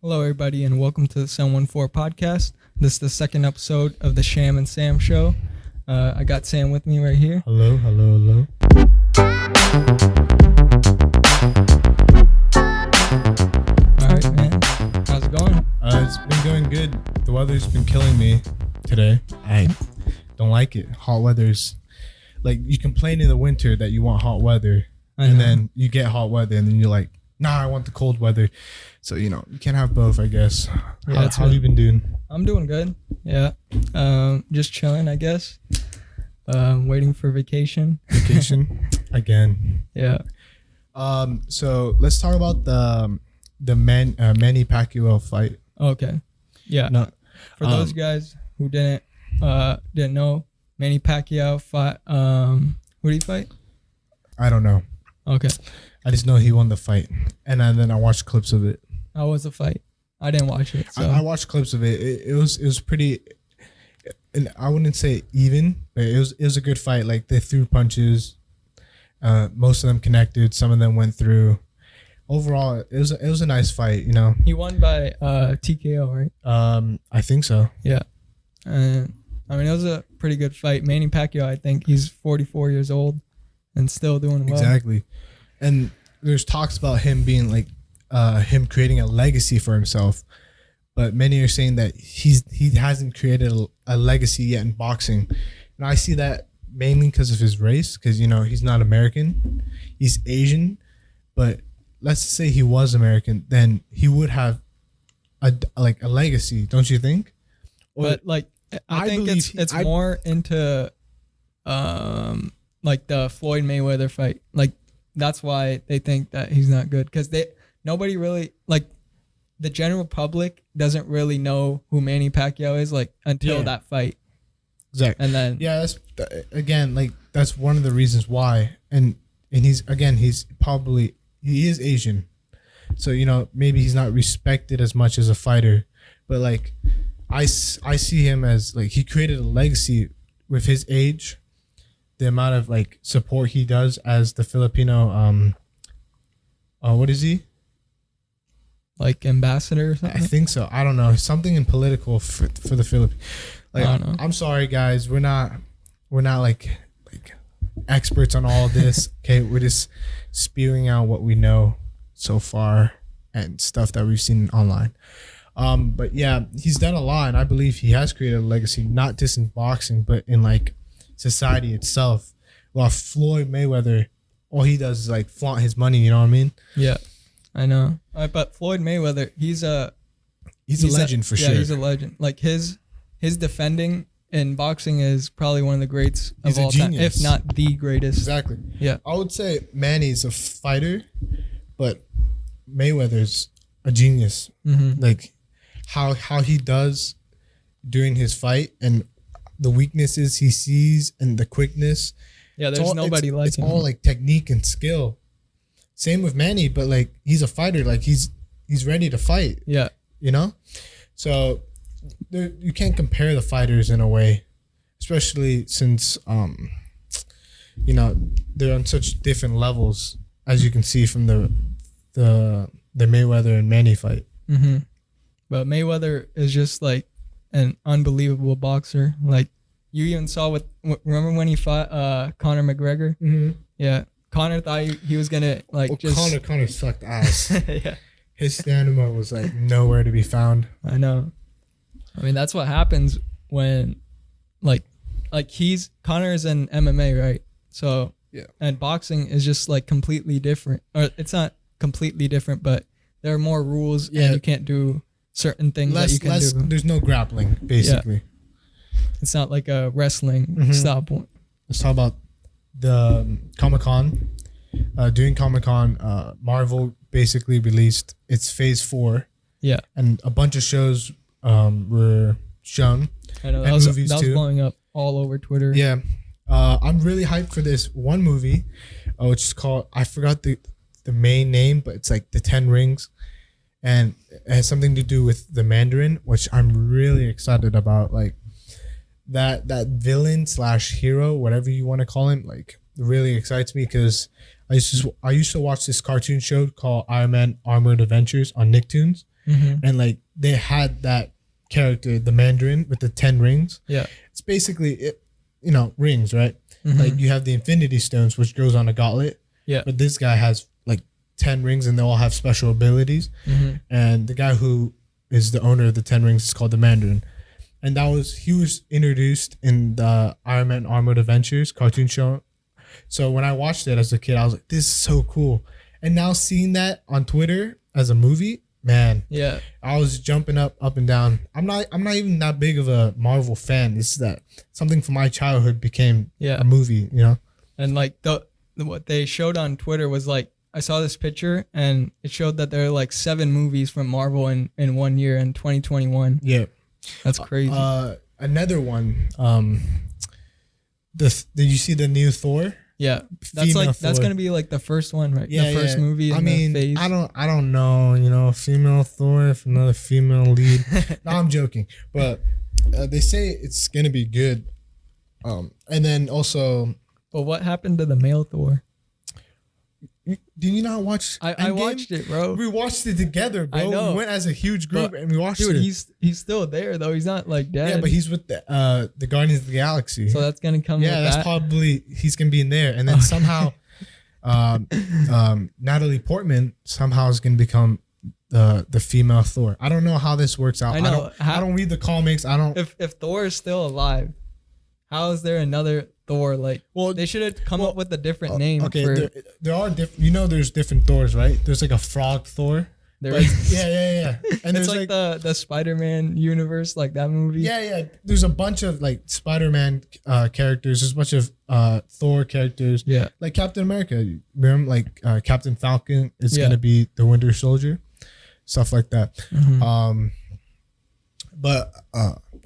Hello, everybody, and welcome to the 714 podcast. This is the second episode of the Shyam Sam Show. I got Sam with me right here. Hello. All right, man. How's it going? It's been going good. The weather's been killing me today. I don't like it. Hot weather's like, you complain in the winter that you want hot weather, and then you get hot weather, and then you're like, nah, I want the cold weather. So, you can't have both, I guess. Yeah, how have you been doing? I'm doing good. Yeah. Just chilling, I guess. Waiting for vacation. Vacation again. Yeah. So let's talk about the Manny Pacquiao fight. Okay. Yeah. No, For those guys who didn't know, Manny Pacquiao fought. Who did he fight? I don't know. Okay. I just know he won the fight, and then I watched clips of it. How was the fight? I didn't watch it. So. I watched clips of it. It was pretty, and I wouldn't say even, but it was a good fight. Like, they threw punches. Most of them connected. Some of them went through. Overall, it was a nice fight. He won by TKO, right? I think so. Yeah. It was a pretty good fight. Manny Pacquiao, I think he's 44 years old and still doing well. Exactly. And there's talks about him being like, him creating a legacy for himself, but many are saying that he hasn't created a legacy yet in boxing. And I see that mainly because of his race, because he's not American, he's Asian. But let's say he was American, then he would have a legacy, don't you think? But I think it's more into the Floyd Mayweather fight. Like, that's why they think that he's not good, because nobody really, the general public doesn't really know who Manny Pacquiao is until that fight. Exactly. And then that's one of the reasons why. And he is Asian, so maybe he's not respected as much as a fighter, but I see him as he created a legacy with his age, the amount of support he does as the Filipino what is he? Ambassador or something? I think so. I don't know. Something in political for the Philippines. I don't know. I'm sorry, guys. We're not experts on all this. Okay, we're just spewing out what we know so far and stuff that we've seen online. But yeah, he's done a lot, and I believe he has created a legacy, not just in boxing, but in society itself. While Floyd Mayweather, all he does is flaunt his money. You know what I mean? Yeah, I know. But Floyd Mayweather, he's a legend for sure. Yeah, he's a legend. His defending in boxing is probably one of the greats of all time, if not the greatest. Exactly. Yeah. I would say Manny's a fighter, but Mayweather's a genius. Mm-hmm. How he does during his fight, and the weaknesses he sees, and the quickness. Yeah, there's nobody like him. It's all technique and skill. Same with Manny, but he's a fighter. He's ready to fight. Yeah. So you can't compare the fighters in a way, especially since they're on such different levels, as you can see from the Mayweather and Manny fight. Mm-hmm. But Mayweather is just an unbelievable boxer. You even saw remember when he fought Conor McGregor? Mm-hmm. Yeah. Conor thought he was gonna Conor sucked ass. Yeah. His stamina was nowhere to be found. I know. That's what happens when Conor is in MMA, right? So yeah. And boxing is just completely different. Or it's not completely different, but there are more rules, and you can't do certain things that you can do. There's no grappling, basically. Yeah. It's not like a wrestling style point. Let's talk about the Comic-Con. During Comic-Con, Marvel basically released its Phase 4. Yeah. And a bunch of shows were shown. I know, that was blowing up all over Twitter. Yeah. I'm really hyped for this one movie, which is called, I forgot the main name, but it's the 10 Rings. And it has something to do with the Mandarin, which I'm really excited about. That villain / hero, whatever you want to call him, really excites me, because I used to watch this cartoon show called Iron Man Armored Adventures on Nicktoons. and like they had that character, the Mandarin with the 10 rings. Yeah. It's basically it, rings, right? Like you have the Infinity Stones, which goes on a gauntlet. Yeah. But this guy has like 10 rings, and they all have special abilities. And the guy who is the owner of the 10 rings is called the Mandarin. And he was introduced in the Iron Man Armored Adventures cartoon show. So when I watched it as a kid, I was like, this is so cool. And now seeing that on Twitter as a movie, man, yeah, I was jumping up and down. I'm not even that big of a Marvel fan. It's that something from my childhood became a movie, And like what they showed on Twitter was like, I saw this picture and it showed that there are like 7 movies from Marvel in 1 year in 2021. Yeah. That's crazy. Another one. Did you see the new Thor? Yeah, that's gonna be like the first one, right? Yeah, the first movie. In the phase. I don't know. Female Thor, if another female lead. No, I'm joking, but they say it's gonna be good. And then also, but what happened to the male Thor? Did you not watch? I watched it, bro. We watched it together, bro. I know. We went as a huge group and we watched it. Dude, he's still there though. He's not like dead. Yeah, but he's with the Guardians of the Galaxy. So that's gonna come. Yeah, with that's that? probably he's gonna be in there, and then somehow, Natalie Portman somehow is gonna become the female Thor. I don't know how this works out. I know. I don't read the comics. I don't. If Thor is still alive, how is there another Thor? Like, well, they should have come up with a different name. Okay, there are different. There's different Thors, right? There's like a frog Thor. There is. Yeah. And it's like the Spider-Man universe, like that movie. Yeah. There's a bunch of like Spider-Man characters. There's a bunch of Thor characters. Yeah. Like Captain America. Remember, like Captain Falcon is gonna be the Winter Soldier. Stuff like that. But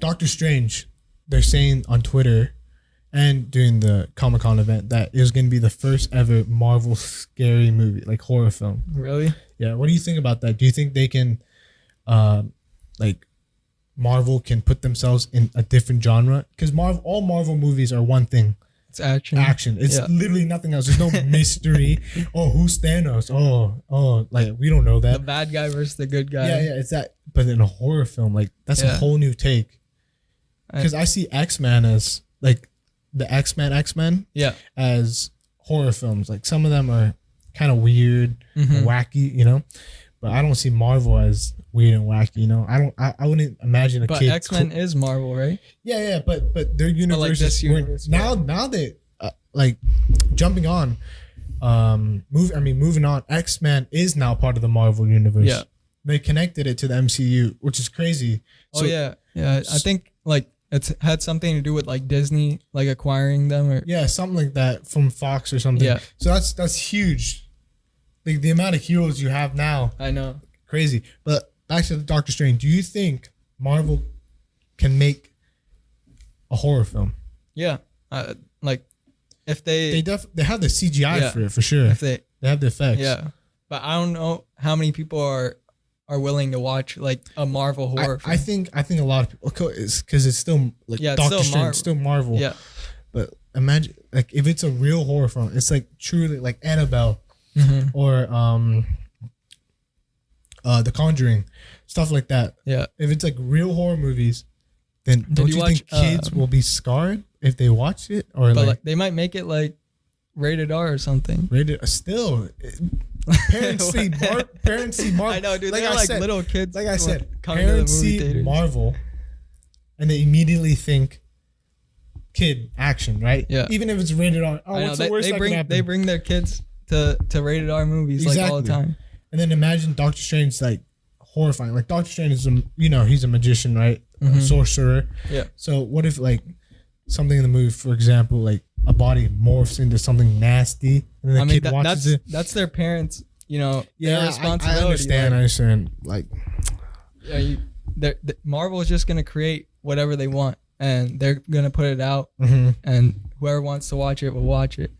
Doctor Strange, they're saying on Twitter and during the Comic-Con event that it was going to be the first ever Marvel scary movie, like horror film. Really? Yeah. What do you think about that? Do you think they can, like, Marvel can put themselves in a different genre? Because all Marvel movies are one thing. It's action. It's literally nothing else. There's no mystery. Oh, who's Thanos? Oh, like we don't know that. The bad guy versus the good guy. Yeah. It's that. But in a horror film, like that's a whole new take. Because I see X-Men as like the X-Men as horror films. Like some of them are kind of weird and wacky, but I don't see Marvel as weird and wacky, I wouldn't imagine a kid. But X-Men is Marvel, right? Yeah, but their universe is universe, now they like jumping on moving on, X-Men is now part of the Marvel universe. Yeah. They connected it to the MCU, which is crazy. So, yeah. I think like it's had something to do with like Disney like acquiring them or something like that from Fox or something. Yeah. So that's huge. Like the amount of heroes you have now. I know. Crazy. But back to the Doctor Strange. Do you think Marvel can make a horror film? Yeah. Like if they have the CGI for it for sure. If they have the effects. Yeah. But I don't know how many people are willing to watch like a Marvel horror film. I think a lot of people, because it's still like Doctor Strange, still Marvel. Yeah. But imagine like if it's a real horror film, it's like truly like Annabelle or The Conjuring, stuff like that. Yeah. If it's like real horror movies, then don't you think kids will be scarred if they watch it? Or like they might make it like rated R or something. Rated still. Parents see Marvel. I know, dude. Like they're like said, little kids. Like I said, parents see Marvel, and they immediately think kid action, right? Yeah. Even if it's rated R. Oh, what's the worst that can happen? They bring their kids to rated R movies like all the time. And then imagine Doctor Strange like horrifying. Like Doctor Strange is he's a magician, right? A sorcerer. Yeah. So what if like something in the movie, for example, like a body morphs into something nasty, and then the kid watches it. That's their parents, their responsibility. I understand. Like, Marvel is just gonna create whatever they want, and they're gonna put it out, and whoever wants to watch it will watch it.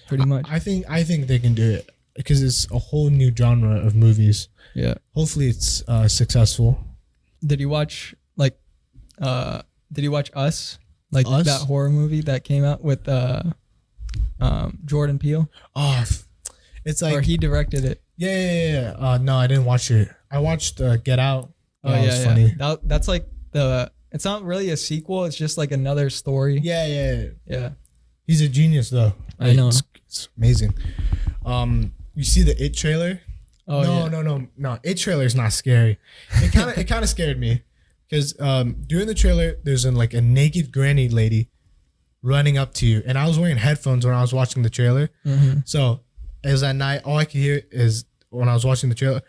Pretty much. I think they can do it because it's a whole new genre of movies. Yeah. Hopefully, it's successful. Did you watch Us? Like Us? That horror movie that came out with Jordan Peele. Oh, it's like, or he directed it. Yeah. No, I didn't watch it. I watched Get Out. Oh That yeah, was funny. That's like it's not really a sequel. It's just like another story. Yeah. He's a genius though. I know. It's amazing. You see the It trailer? Oh No. It trailer is not scary. It kind of scared me because during the trailer, there's a naked granny lady running up to you, and I was wearing headphones when I was watching the trailer. Mm-hmm. So as at night, all I could hear is when I was watching the trailer,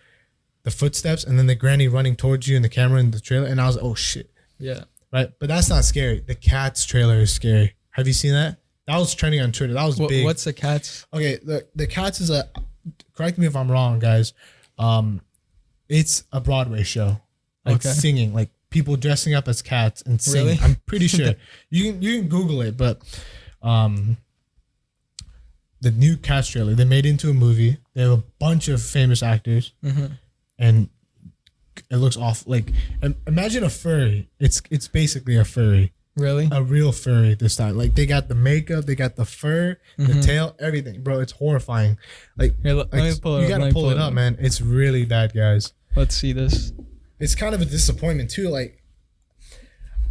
the footsteps, and then the granny running towards you in the camera in the trailer, and I was like, oh shit. Yeah. Right, but that's not scary. The Cats trailer is scary. Have you seen that? That was trending on Twitter. That was big. What's the Cats? Okay, the Cats is correct me if I'm wrong, guys. It's a Broadway show, singing, like people dressing up as cats and singing. Really? I'm pretty sure you can Google it, but the new Cats trailer, they made it into a movie. They have a bunch of famous actors, and it looks awful. Like imagine a furry. It's basically a furry. Really? A real furry this time. Like they got the makeup, they got the fur, the tail, everything, bro. It's horrifying. Like, here, let me pull it up. You gotta pull it up, man. It's really bad, guys. Let's see this. It's kind of a disappointment too. Like,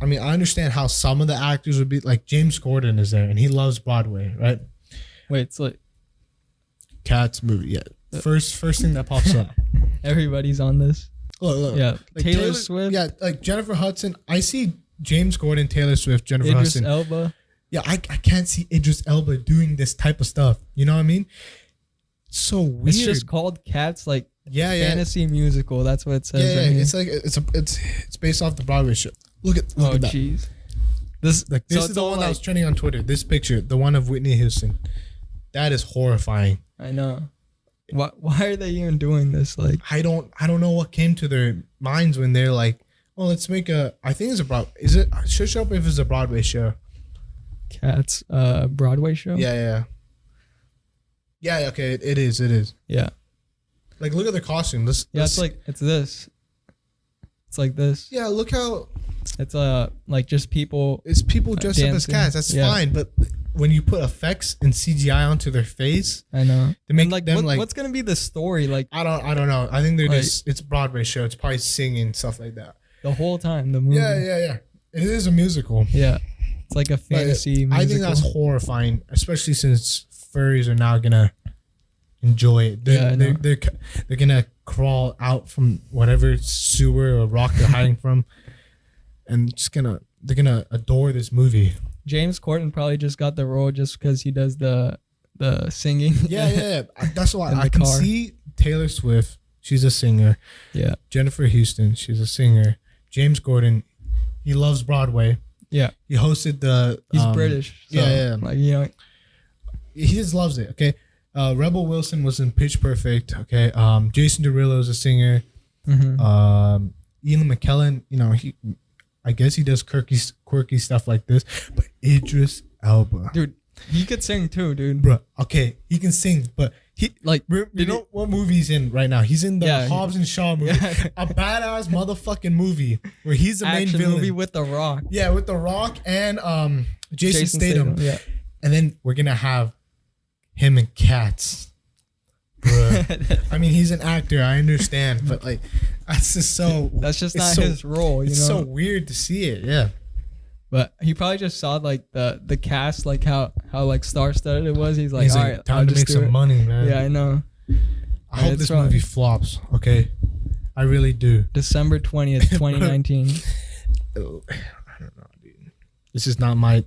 I mean, I understand how some of the actors would be. Like James Corden is there, and he loves Broadway, right? Wait, it's like Cats movie. Yeah, first thing that pops up. Everybody's on this. Look. Yeah, like Taylor Swift. Yeah, like Jennifer Hudson. I see James Corden, Taylor Swift, Jennifer Idris Hudson. Elba. Yeah, I can't see Idris Elba doing this type of stuff. You know what I mean? It's so weird. It's just called Cats, like fantasy musical. That's what it says. Yeah, right here. It's like it's based off the Broadway show. Look at that. Jeez. This is the one that was trending on Twitter. This picture, the one of Whitney Houston. That is horrifying. I know. Why are they even doing this? Like, I don't know what came to their minds when they're like, "Oh, let's make a." I think it's a Is it? Should show up if it's a Broadway show. Cats, Broadway show. Yeah. Okay, it is. Yeah. Like, look at the costume. It's this. It's like this. Yeah, look how. It's like just people. It's people dressed up as cats. That's fine, but when you put effects and CGI onto their face, I know. They make them what's gonna be the story? Like, I don't know. I think they're just. It's a Broadway show. It's probably singing stuff like that. The whole time, the movie. Yeah. It is a musical. Yeah, it's like a fantasy musical. I think that's horrifying, especially since furries are now gonna enjoy it. They're gonna crawl out from whatever sewer or rock they're hiding from, and they're gonna adore this movie. James Corden probably just got the role just because he does the singing. Yeah. That's why I can see Taylor Swift. She's a singer. Yeah. Jennifer Houston. She's a singer. James Corden. He loves Broadway. Yeah. He hosted the. He's British. So, yeah. Like, he just loves it. Okay. Rebel Wilson was in Pitch Perfect. Okay. Jason Derulo is a singer. Ian McKellen. I guess he does quirky stuff like this. But Idris Elba, dude, he could sing too, dude. Bro, okay, he can sing, but he what movie he's in right now? He's in the Hobbs and Shaw movie, a badass motherfucking movie where he's the main villain. Movie with The Rock. Yeah, with The Rock and Jason Statham. Yeah, and then we're gonna have him in Cats. Bruh. I mean, he's an actor, I understand, but like, that's just not his role. It's so weird to see it. Yeah. But he probably just saw like the cast, like how like star-studded it was. He's like, all right, time to make some money, man. Yeah, I know. I hope this movie flops. Okay, I really do. December 20th, 2019. I don't know, dude. This is not my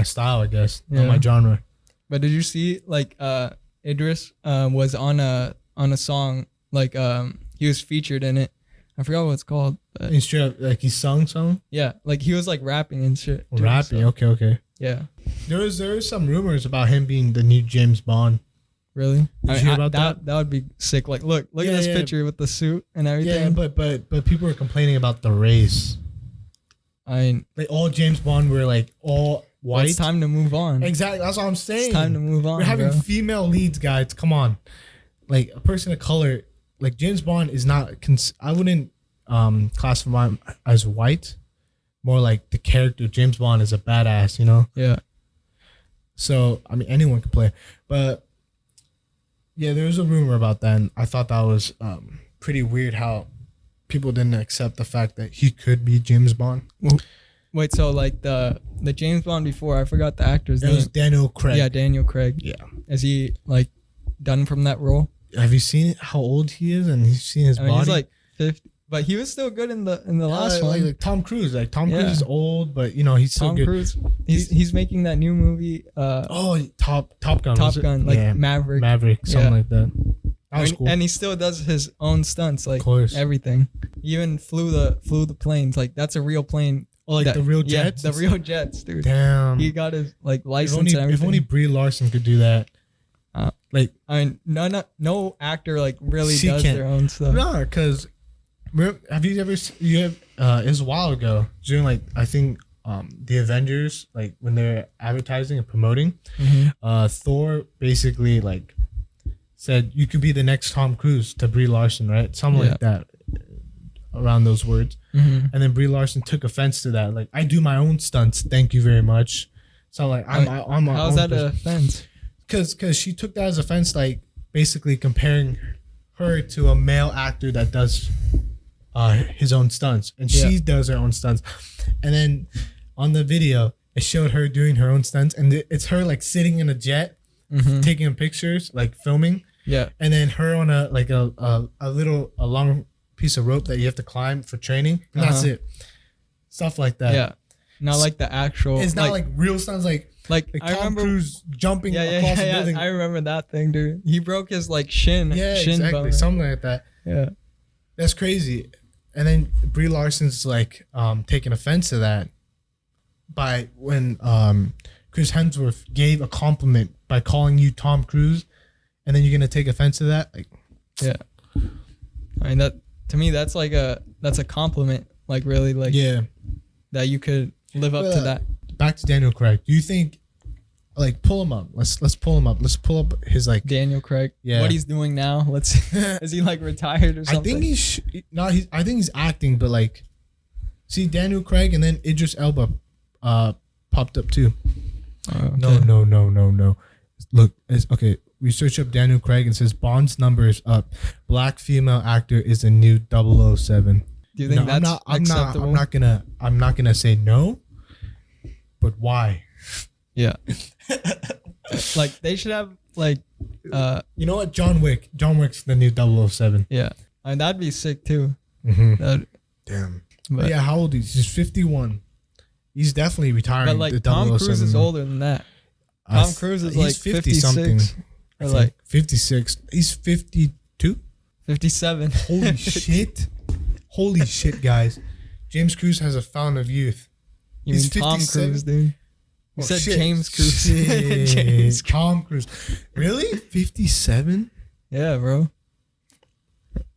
style, I guess. Not my genre. But did you see like Idris was on a song, like he was featured in it. I forgot what it's called. Like he sung song? Yeah, like he was like rapping and shit. Rapping, okay. Yeah. There was some rumors about him being the new James Bond. Really? Did you hear about that? That would be sick. Like, look at this picture with the suit and everything. Yeah, but people were complaining about the race. Like all James Bond were like all white. Well, it's time to move on. Exactly, that's what I'm saying. It's time to move on. We're having female leads, guys. Come on, like a person of color. Like James Bond is not. I wouldn't classify him as white. More like the character James Bond is a badass, you know. Yeah. So I mean, anyone can play, but yeah, there was a rumor about that, and I thought that was pretty weird how people didn't accept the fact that he could be James Bond. Wait, so like the James Bond before, I forgot the actor's name. It was Daniel Craig. Yeah, Daniel Craig. Yeah. Is he like done from that role? Have you seen how old he is and he's seen his body? He's like 50, but he was still good in the last one. Like Tom Cruise. Like Tom Cruise is old, but you know he's still good. Tom Cruise. He's making that new movie. Top Gun. Top Gun, like Maverick, something like that. That was cool. And he still does his own stunts, like everything. He even flew the planes. Like that's a real plane. Oh, like the real jets? Yeah, the real jets, dude. Damn. He got his like license and everything. If only Brie Larson could do that. No actor like really does their own stuff. No, because have you ever? It was a while ago during like I think the Avengers, like when they're advertising and promoting, Thor basically like said you could be the next Tom Cruise to Brie Larson, right? Something like that, around those words. And then Brie Larson took offense to that. Like, I do my own stunts. Thank you very much. So like I'm how's that an offense? Because she took that as offense, like basically comparing her to a male actor that does his own stunts, and she does her own stunts. And then on the video, it showed her doing her own stunts, and it's her like sitting in a jet, taking pictures, like filming. Yeah. And then her on a long piece of rope that you have to climb for training. And that's it. Stuff like that. Yeah. Not like the actual. It's not like real stunts, like Tom Cruise jumping across the building. I remember that thing, dude. He broke his like shin. Yeah, shin exactly. bone. Something like that. Yeah. That's crazy. And then Brie Larson's like taking offense to that by when Chris Hemsworth gave a compliment by calling you Tom Cruise, and then you're gonna take offense to that? Like, yeah. I mean, that to me that's a compliment. Like really, like that you could live up to that. Back to Daniel Craig. Do you think, like, pull him up? Let's pull him up. Let's pull up his like Daniel Craig. Yeah. What he's doing now? Is he like retired or something? I think I think he's acting, but like, see Daniel Craig and then Idris Elba, popped up too. Okay. No. Look, it's okay. We search up Daniel Craig and it says Bond's number is up. Black female actor is the new 007. Do you think that's acceptable? I'm not gonna say no. But why? Yeah. Like they should have like you know what? John Wick's the new 007. Yeah. I mean that'd be sick too. Damn. But yeah, how old is he? He's 51. He's definitely retiring. But like Tom Cruise is older than that. Tom Cruise is like 50 something. Or like 56. He's 52? 57. Holy shit. Holy shit, guys. James Cruise has a fountain of youth. You mean Tom Cruise, dude? You said shit. James Cruise. James Tom Cruise. Really? 57? Yeah, bro.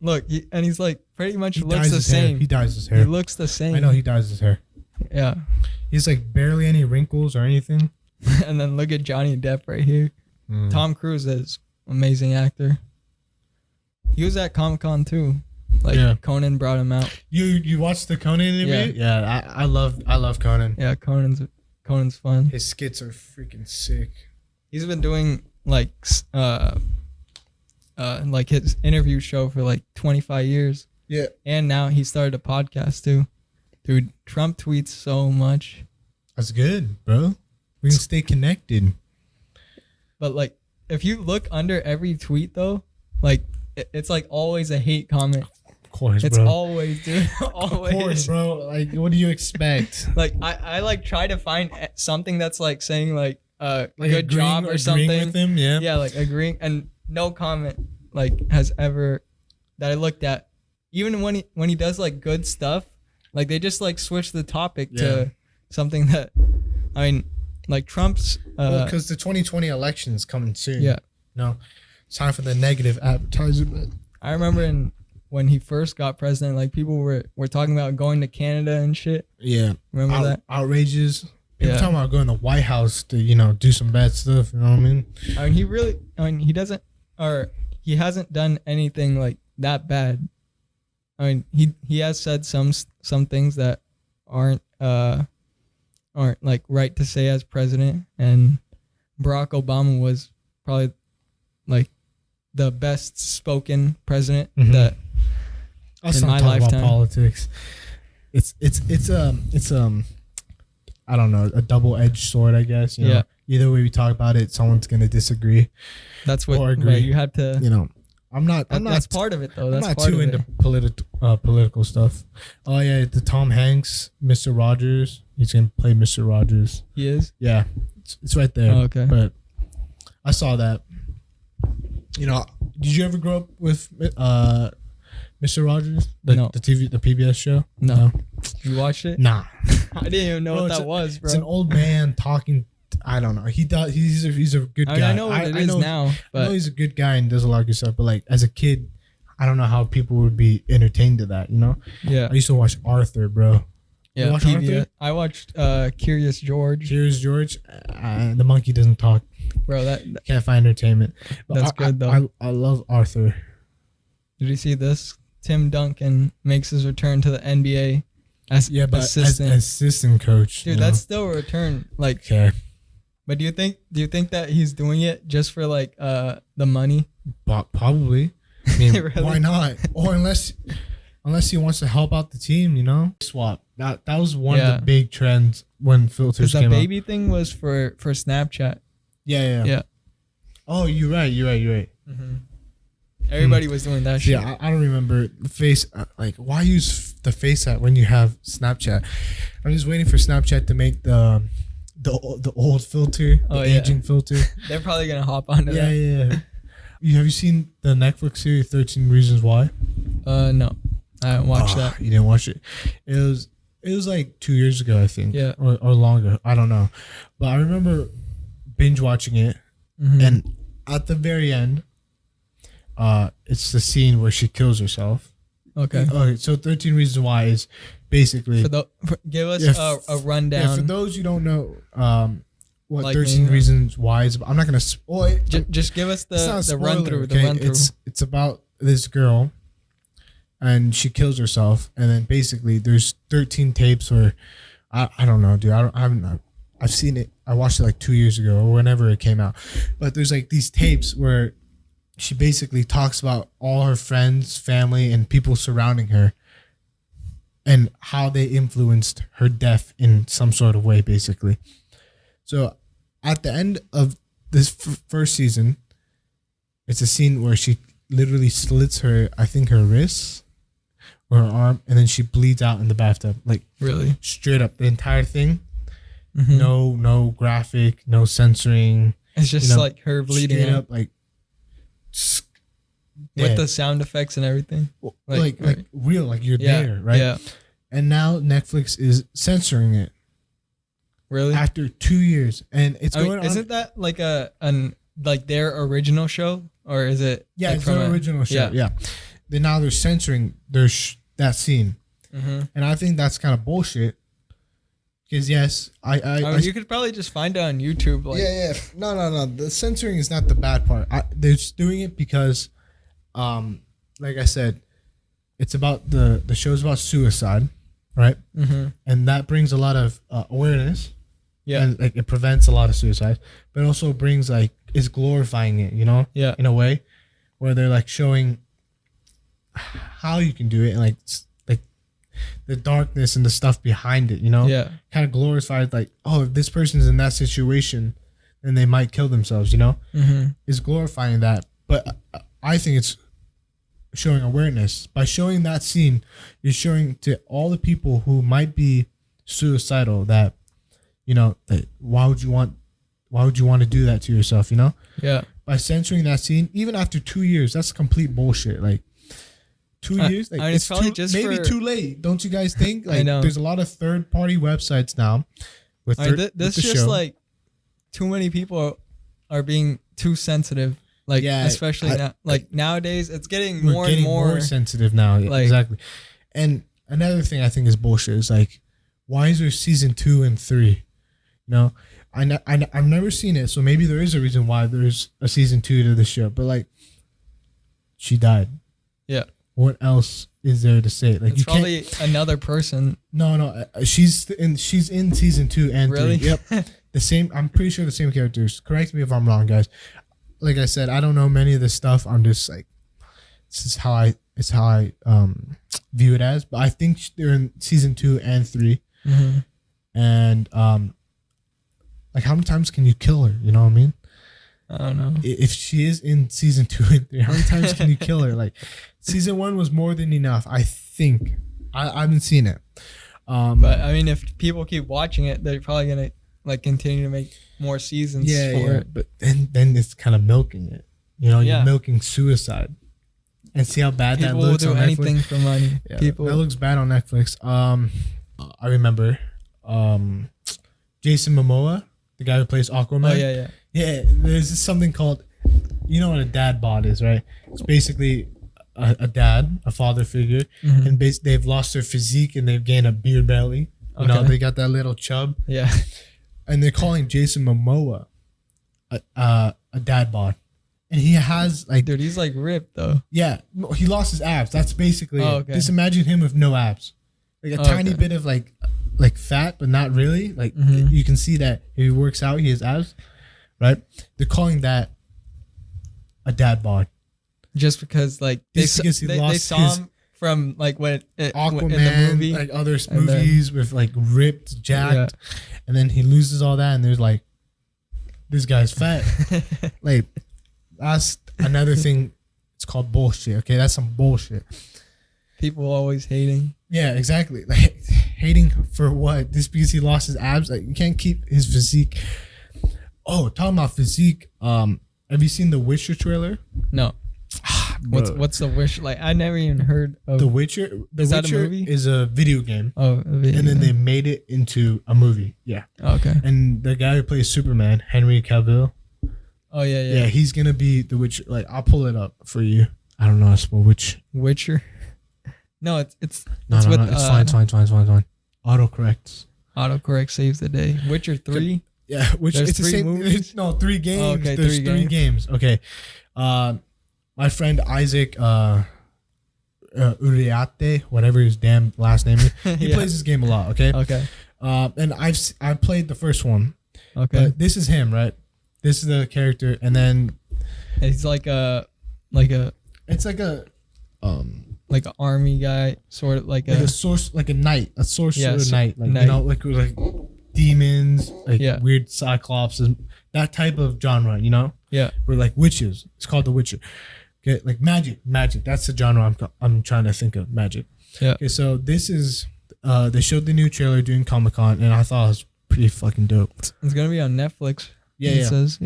Look, he's like pretty much looks the same. He dyes his hair. He looks the same. I know he dyes his hair. Yeah. He's like barely any wrinkles or anything. And then look at Johnny Depp right here. Tom Cruise is amazing actor. He was at Comic-Con too. Like Conan brought him out. You watched the Conan interview? Yeah, I love Conan. Yeah, Conan's fun. His skits are freaking sick. He's been doing like his interview show for like 25 years. Yeah. And now he started a podcast too. Dude, Trump tweets so much. That's good, bro. We can stay connected. But like if you look under every tweet though, like it's like always a hate comment. Of course, it's bro. Always, dude. Always. Of course, bro. Like, what do you expect? Like, I like try to find something that's like saying like good job or agreeing something. With him, yeah. Yeah, like agreeing, and no comment like has ever that I looked at. Even when he does like good stuff, like they just like switch the topic to something that, I mean, like Trump's. Because the 2020 election is coming soon. Yeah. No. It's time for the negative advertisement. I remember when he first got president, like people were talking about going to Canada and shit. Yeah. Remember that? Outrages. People talking about going to the White House to, do some bad stuff. You know what I mean? He doesn't, or he hasn't done anything like that bad. I mean, he has said some things that aren't like right to say as president, and Barack Obama was probably like the best spoken president that Let's in not my talk lifetime. about politics. It's I don't know, a double-edged sword, I guess. You know, either way we talk about it, someone's gonna disagree. That's what or agree. you had to. You know, I'm not. That's part of it, though. I'm That's not part too of into it. political stuff. Oh yeah, the Tom Hanks, Mr. Rogers. He's gonna play Mr. Rogers. He is. Yeah, it's right there. Oh, okay. But I saw that. You know, did you ever grow up with Mr. Rogers? No. The PBS show? No. You watched it? Nah. I didn't even know what that was, bro. It's an old man talking. I don't know. He does. He's a good guy. I know what it is now, but I know he's a good guy and does a lot of good stuff. But like as a kid, I don't know how people would be entertained to that. You know? yeah, I used to watch Arthur, bro. yeah. watch PBS. Arthur? I watched Curious George, Cheers, George. The monkey doesn't talk. bro. Can't find entertainment. But That's good though. I love Arthur. Did you see this? Tim Duncan makes his return to the NBA as assistant. As assistant coach. Dude, that's still a return. Like, okay. but do you think that he's doing it just for like the money? Probably. I mean, Really? why not? Or unless he wants to help out the team, you know. Swap. That was one of the big trends when filters Because came the out. baby thing was for Snapchat. Yeah. Oh, you're right. Mm-hmm. Everybody was doing that shit. Yeah, I don't remember the face. Like, why use the face app when you have Snapchat? I'm just waiting for Snapchat to make the old filter, the aging filter. They're probably gonna hop onto that. Yeah. Have you seen the Netflix series 13 Reasons Why? No, I haven't watched that. You didn't watch it. It was like 2 years ago, I think. Yeah. Or longer. I don't know. But I remember binge watching it, and at the very end, it's the scene where she kills herself. Okay. So 13 Reasons Why is basically give us a rundown. Yeah, for those who don't know, what Like 13 me, Reasons Why is. I'm not gonna spoil it. Just give us the run through. Okay? The run through. It's about this girl, and she kills herself, and then basically there's 13 tapes where I don't know, dude. I've seen it. I watched it like 2 years ago or whenever it came out, but there's like these tapes where she basically talks about all her friends, family, and people surrounding her and how they influenced her death in some sort of way, basically. So at the end of this first season, it's a scene where she literally slits her wrists or her arm, and then she bleeds out in the bathtub. Like, really? Straight up, the entire thing. Mm-hmm. No graphic, no censoring. It's just like her bleeding straight out. Up, like, with the sound effects and everything. Like real, like you're there, right? Yeah. And now Netflix is censoring it. Really? After 2 years. And it's going on. Isn't that like like their original show? Or is it? Yeah, like it's their original show. Yeah. Then now they're censoring that scene. Mm-hmm. And I think that's kind of bullshit. Because yes, you could probably just find it on YouTube. Like. Yeah. No. The censoring is not the bad part. They're just doing it because, like I said, it's about the show's about suicide, right? Mm-hmm. And that brings a lot of awareness. Yeah, and like it prevents a lot of suicide, but also brings like is glorifying it, you know? Yeah, in a way where they're like showing how you can do it and like the darkness and the stuff behind it, you know? Yeah. Kind of glorified, like, oh, if this person's in that situation, then they might kill themselves, you know? Mm-hmm. It's glorifying that. But I think it's showing awareness. By showing that scene, you're showing to all the people who might be suicidal that, you know, that why would you want to do that to yourself, you know? Yeah. By censoring that scene, even after 2 years, that's complete bullshit. Like, 2 years, like it's probably too late. Don't you guys think? Like, I know. There's a lot of third-party websites now with this just show. Like too many people are being too sensitive. Like, especially now, like nowadays, it's getting more and more sensitive now. Like, exactly. And another thing I think is bullshit is like, why is there season 2 and 3? You know, I've never seen it, so maybe there is a reason why there's a season 2 to the show. But like, she died. Yeah. What else is there to say? Like, it's probably another person. No. She's in season 2 and 3. Yep. The same. I'm pretty sure the same characters. Correct me if I'm wrong, guys. Like I said, I don't know many of this stuff. I'm just like This is how I view it as. But I think they're in season 2 and 3. Mm-hmm. And like, how many times can you kill her? You know what I mean? I don't know. If she is in season 2 and 3, how many times can you kill her? Like, season 1 was more than enough. I think. I haven't seen it. But I mean, if people keep watching it, they're probably gonna like continue to make more seasons for it. But then it's kind of milking it. You know, Yeah. you're milking suicide. And see how bad People that looks will do on anything Netflix. for money. Yeah, People. that looks bad on Netflix. I remember Jason Momoa, the guy who plays Aquaman. Oh yeah. Yeah, there's something called, you know what a dad bod is, right? It's basically a dad, a father figure, Mm-hmm. and they've lost their physique and they've gained a beer belly. You know, Okay. they got that little chub, Yeah. and they're calling Jason Momoa a dad bod, and he has like, Dude, he's like ripped though. yeah, no, he lost his abs. That's basically Oh, it. okay. Just imagine him with no abs, like a Oh, tiny okay. bit of like fat, but not really. Like Mhm. you can see that if he works out, he has abs, right? They're calling that a dad bod. Just because like Just because he they lost saw his him from like when it Aquaman, in the movie. like other and then- movies with like ripped, jacked, and then he loses all that, and there's like, this guy's fat. Like, that's another thing. It's called bullshit. Okay, that's some bullshit. People always hating. Yeah, exactly. Like, hating for what? Just because he lost his abs? Like, you can't keep his physique. Oh, talking about physique. Have you seen the Witcher trailer? No. What's the wish? Like I never even heard of. The Witcher? The Is that a Witcher movie? is a video game. Oh, a video And then they game. made it into a movie. Yeah. Okay. And the guy who plays Superman, Henry Cavill, Oh yeah. yeah, he's gonna be the Witcher. Like, I'll pull it up for you. I don't know how to spell Witch. Witcher. No, it's No, it's no, with no. It's fine. Autocorrects. autocorrect saves the day. Witcher 3. Yeah, which There's it's the 3 same. movies? No, 3 games. Oh, okay, There's 3 3 games. Okay. My friend Isaac Uriarte, whatever his damn last name is, he Yeah. plays this game a lot. Okay. Okay. And I played the first one. Okay. But this is him, right? This is the character, and then He's like a it's like a like an army guy, sort of like like a source, like a knight, a sorcerer Yeah, knight, like knight. you know, like demons, like Yeah. weird cyclops, that type of genre, you know. yeah. We're like witches. It's called The Witcher. Okay, like magic. That's the genre I'm trying to think of. Magic. Yeah. Okay, so this is they showed the new trailer during Comic-Con, and I thought it was pretty fucking dope. It's gonna be on Netflix. Yeah, It yeah. says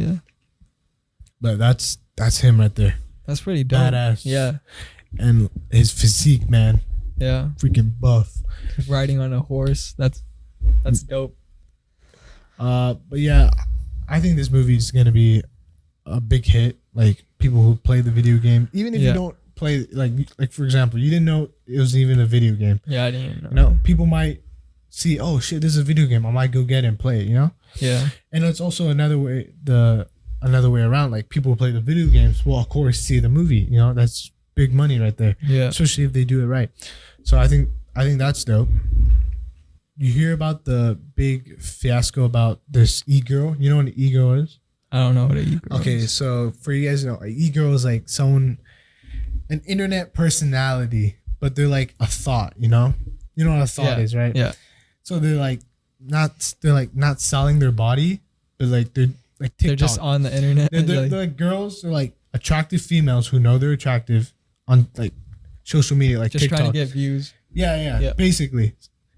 But that's him right there, that's pretty dope. badass. Yeah. And his physique, man, Yeah. freaking buff. Riding on a horse. That's dope. But yeah, I think this movie is gonna be a big hit. Like, people who play the video game, even if you Yeah. don't play, like for example, you didn't know it was even a video game. Yeah, I didn't know. You know, people might see, oh shit, this is a video game. I might go get it and play it. You know, Yeah. and it's also another way around. Like, people who play the video games will of course see the movie. You know, that's big money right there, Yeah. especially if they do it right. So I think that's dope. You hear about the big fiasco about this e-girl. You know what an e-girl is? I don't know what a e-girl Okay, is. so for you guys to know, an e-girl is like an internet personality, but they're like a thought. You know what a thought is, right? Yeah. So they're not selling their body, but like they're like TikTok. They're just on the internet. They're like girls. They're like attractive females who know they're attractive on like social media, like just TikTok. trying to get views. Yeah. Basically,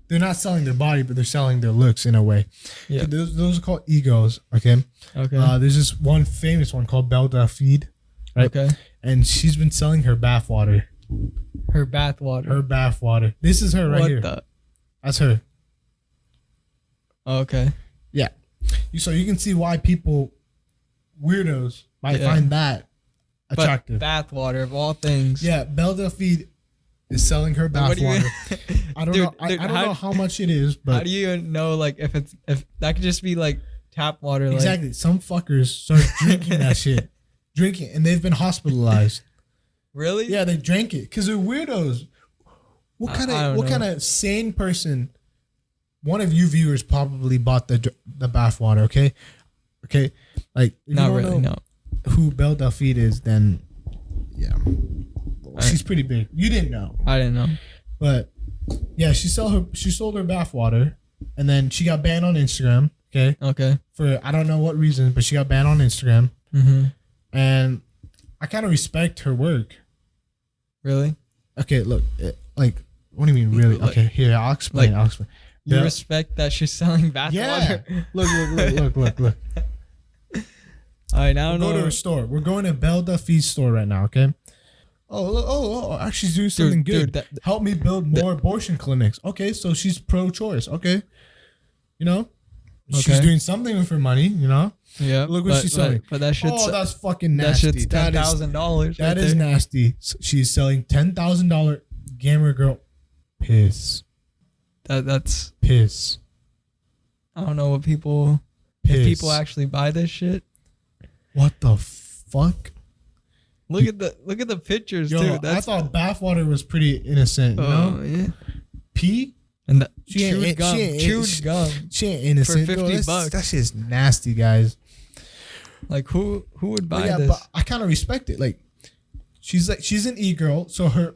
they're not selling their body, but they're selling their looks in a way. Yeah. So those are called egos. Okay. Okay. There's this one famous one called Belle Delphine, right? Okay. And she's been selling her bath water. Her bath water. Her bath water. This is her right what here. the? That's her. Okay. Yeah. So you can see why weirdos might Yeah. find that attractive. But bath water of all things. Yeah, Belle Delphine is selling her bath What do you- water. I don't Dude, know. I dude, don't how- know how much it is, How but do you even know like if that could just be like tap water? Like, exactly. Some fuckers start drinking that shit, and they've been hospitalized. Really? Yeah, they drank it because they're weirdos. What I kind don't know. of sane person? One of you viewers probably bought the bath water. Okay, like if Not you don't really. know No. who Belle Delphine is, then yeah, she's pretty big. You didn't know. I didn't know. But yeah, she sold her bathwater, and then she got banned on Instagram. Okay. For I don't know what reason, but she got banned on Instagram. Mm-hmm. And I kind of respect her work. Really? Okay, look, like, what do you mean, really? Okay, here, I'll explain. You respect that she's selling bathwater? Yeah. Look. All right, now Go to her store. We're going to Belle Delphine's store right now, okay? Actually, she's doing something good. Help me build more abortion clinics. Okay, so she's pro-choice. Okay. You know? She's doing something with her money, you know? Yeah. Look what she's selling. But that shit's... that's fucking nasty. That shit's $10,000. That is nasty. She's selling $10,000 Gamer Girl piss. That's... Piss. I don't know what people... Piss. If people actually buy this shit. What the fuck? Look at the pictures, too. I thought bathwater was pretty innocent, you know? Yeah. Pee? And the chewed gum. She ain't innocent. For $50. That shit's nasty, guys. Like, who would buy this? But I kind of respect it. Like, she's an e-girl, so her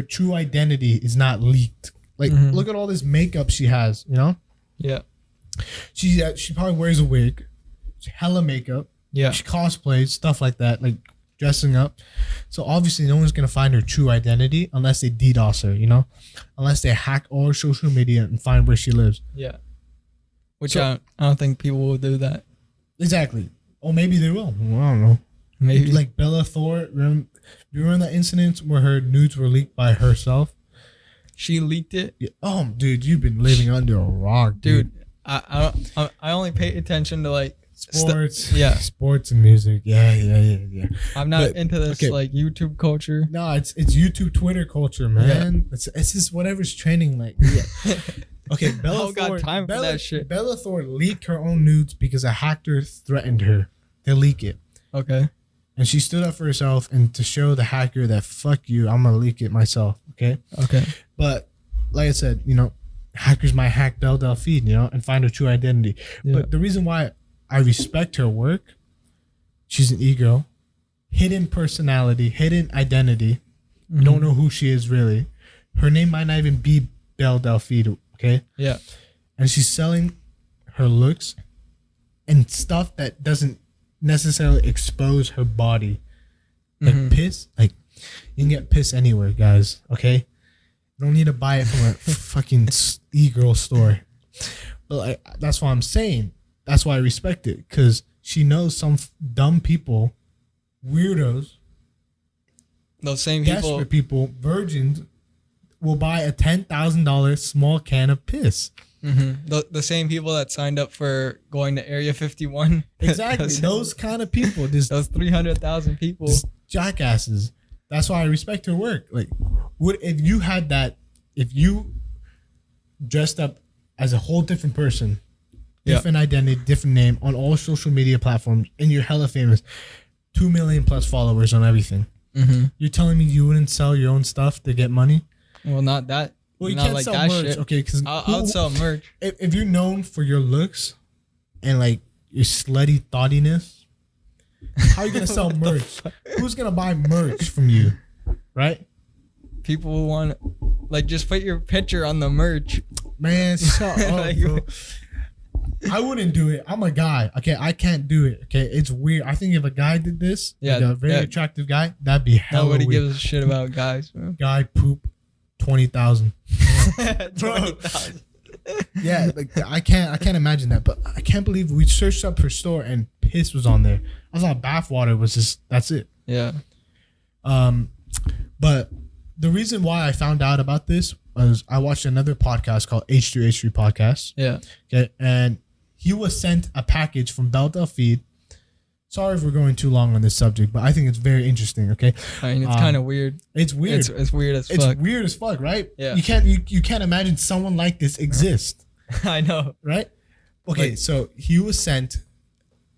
true identity is not leaked. Like, look at all this makeup she has, you know? Yeah. She probably wears a wig. Hella makeup. Yeah. She cosplays, stuff like that, like dressing up. So obviously no one's going to find her true identity unless they DDoS her, you know? Unless they hack all her social media and find where she lives. Yeah. Which I don't think people will do that. Exactly. Or maybe they will. Well, I don't know. Maybe. Like Bella Thorne. Do you remember that incident where her nudes were leaked by herself? She leaked it? Yeah. Oh, dude, you've been living under a rock, dude. I only pay attention to like sports, sports and music. Yeah. I'm not into this like YouTube culture. No, it's YouTube, Twitter culture, man. Yeah. It's just whatever's trending. Like, yeah. Okay, Bella Thorne. Got time for that shit. Bella Thorne leaked her own nudes because a hacker threatened her to leak it. Okay. And she stood up for herself and to show the hacker that fuck you, I'm gonna leak it myself. Okay. But like I said, you know, hackers might hack Belle Delphine, you know, and find her true identity. Yeah. But the reason why I respect her work, she's an e-girl, hidden personality, hidden identity. You don't know who she is really. Her name might not even be Belle Delphine, okay? Yeah. And she's selling her looks and stuff that doesn't necessarily expose her body. Like piss, like you can get piss anywhere, guys, okay? You don't need to buy it from a fucking e-girl store. But like, that's what I'm saying. That's why I respect it, because she knows some dumb people, weirdos, those same desperate people, virgins, will buy a $10,000 small can of piss. The same people that signed up for going to Area 51. Exactly. those kind of people. Those 300,000 people. Jackasses. That's why I respect her work. Like, if you had that, if you dressed up as a whole different person, different identity, different name on all social media platforms, and you're hella famous, 2 million plus followers on everything. You're telling me you wouldn't sell your own stuff to get money? Well, not that. Well, you not can't like sell that merch, shit. okay? Because I'll sell merch. If you're known for your looks and like your slutty thoughtiness, how are you gonna sell merch? Who's gonna buy merch from you, right? People will want, like, just put your picture on the merch. Man, shut up, bro. I wouldn't do it. I'm a guy. Okay, I can't do it. Okay, it's weird. I think if a guy did this, like a very attractive guy, that'd be hella Nobody weird. gives a shit about guys, man. Guy poop 20,000. 20,000. Yeah, like I can't imagine that. But I can't believe we searched up her store and piss was on there. I thought bathwater was just that's it. Yeah. But the reason why I found out about this was I watched another podcast called H3H3 Podcast. Yeah. Okay, and he was sent a package from Belle Delphine. Sorry if we're going too long on this subject, but I think it's very interesting. Okay, I mean, it's kind of weird. It's weird. It's weird as fuck. It's weird as fuck, right? Yeah. You can't imagine someone like this exist. I know, right? Okay, so he was sent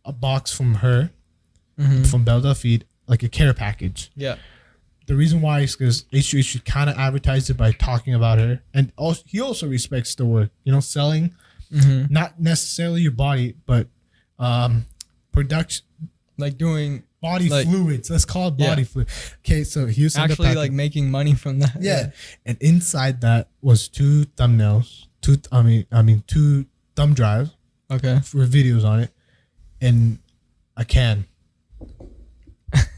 a box from her, from Belle Delphine, like a care package. Yeah. The reason why is because H3H3 kind of advertised it by talking about her, and also, he also respects the work. You know, selling, not necessarily your body, but production. Like doing body like, fluids. Let's call it body fluid. Okay, so he was actually like making money from that. Yeah, and inside that was 2 thumbnails, two thumb drives. Okay. For videos on it, and a can.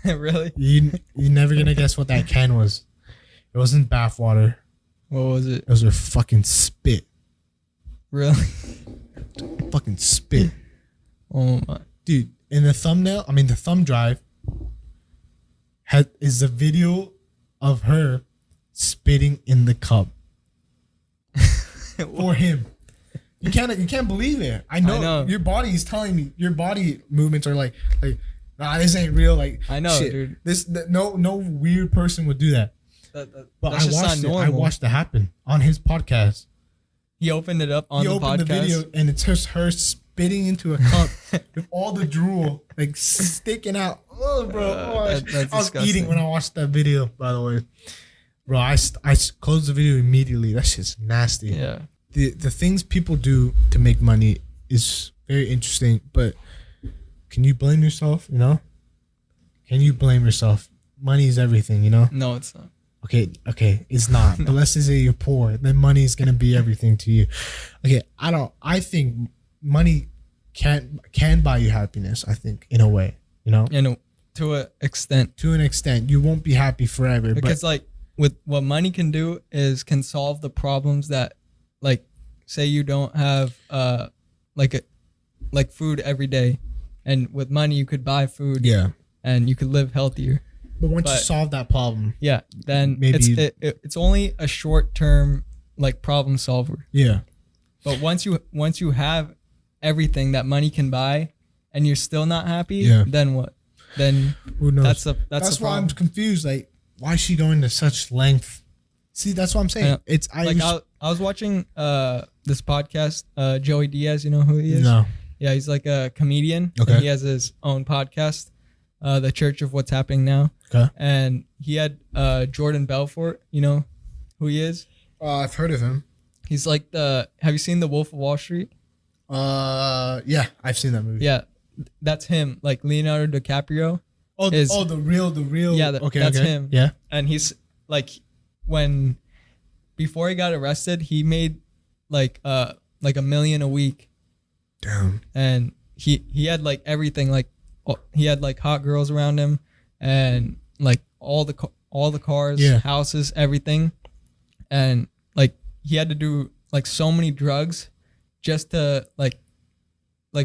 Really? You're never gonna guess what that can was. It wasn't bath water. What was it? It was her fucking spit. Really? Fucking spit. Oh my. Dude, in the thumbnail, the thumb drive is the video of her spitting in the cup. For him. You can't believe it. I know. Your body is telling me, your body movements are like, nah, this ain't real. Like, I know, shit. dude. No weird person would do that. But that's just not normal. I watched it happen on his podcast. He opened it up on the podcast. He opened the video, and it's just her spitting into a cup with all the drool like sticking out. Oh, bro! That's I was eating when I watched that video. By the way, bro, I closed the video immediately. That shit's nasty. Yeah. The things people do to make money is very interesting, but can you blame yourself? You know? Can you blame yourself? Money is everything. You know? No, it's not. Okay, it's not. But let's just say you're poor, then money is gonna be everything to you. Okay, I think money can buy you happiness. I think in a way, you know. To an extent. To an extent, you won't be happy forever. Because like with what money can do is can solve the problems that, like, say you don't have like food every day, and with money you could buy food. Yeah. And you could live healthier. But once you solve that problem, yeah, then maybe it's only a short term like problem solver. Yeah. But once you have everything that money can buy, and you're still not happy, then what? Then who knows? That's why I'm confused. Like, why is she going to such length? See, that's what I'm saying. I was watching this podcast, Joey Diaz. You know who he is? No. Yeah, he's like a comedian. Okay. And he has his own podcast, The Church of What's Happening Now. Okay. And he had Jordan Belfort. You know who he is? I've heard of him. He's like have you seen The Wolf of Wall Street? Yeah, I've seen that movie. Yeah, that's him. Like Leonardo DiCaprio. The real. Yeah, that's him. Yeah. And he's like, before he got arrested, he made like $1 million a week. Damn. And he had like everything, like he had like hot girls around him, and like all the cars, houses, everything, and like he had to do like so many drugs just to like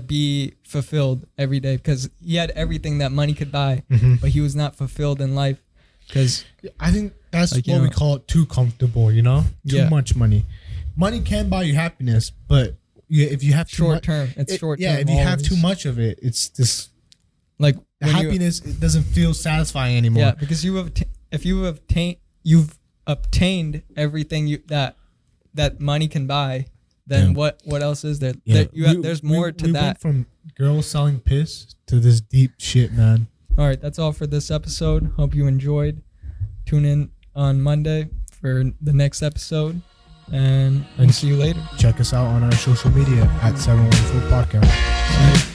be fulfilled every day, because he had everything that money could buy, but he was not fulfilled in life. Because I think that's like, what we call it, too comfortable, you know? Too much money. Money can buy you happiness, but if you have short term, it's short term. Yeah, if you have too much of it, it's just like happiness. It doesn't feel satisfying anymore. Yeah, because you've obtained everything that money can buy. Then what else is there? Yeah. There's more to that. Went from girls selling piss to this deep shit, man. All right, that's all for this episode. Hope you enjoyed. Tune in on Monday for the next episode, and see you later. Check us out on our social media at 714 Podcast.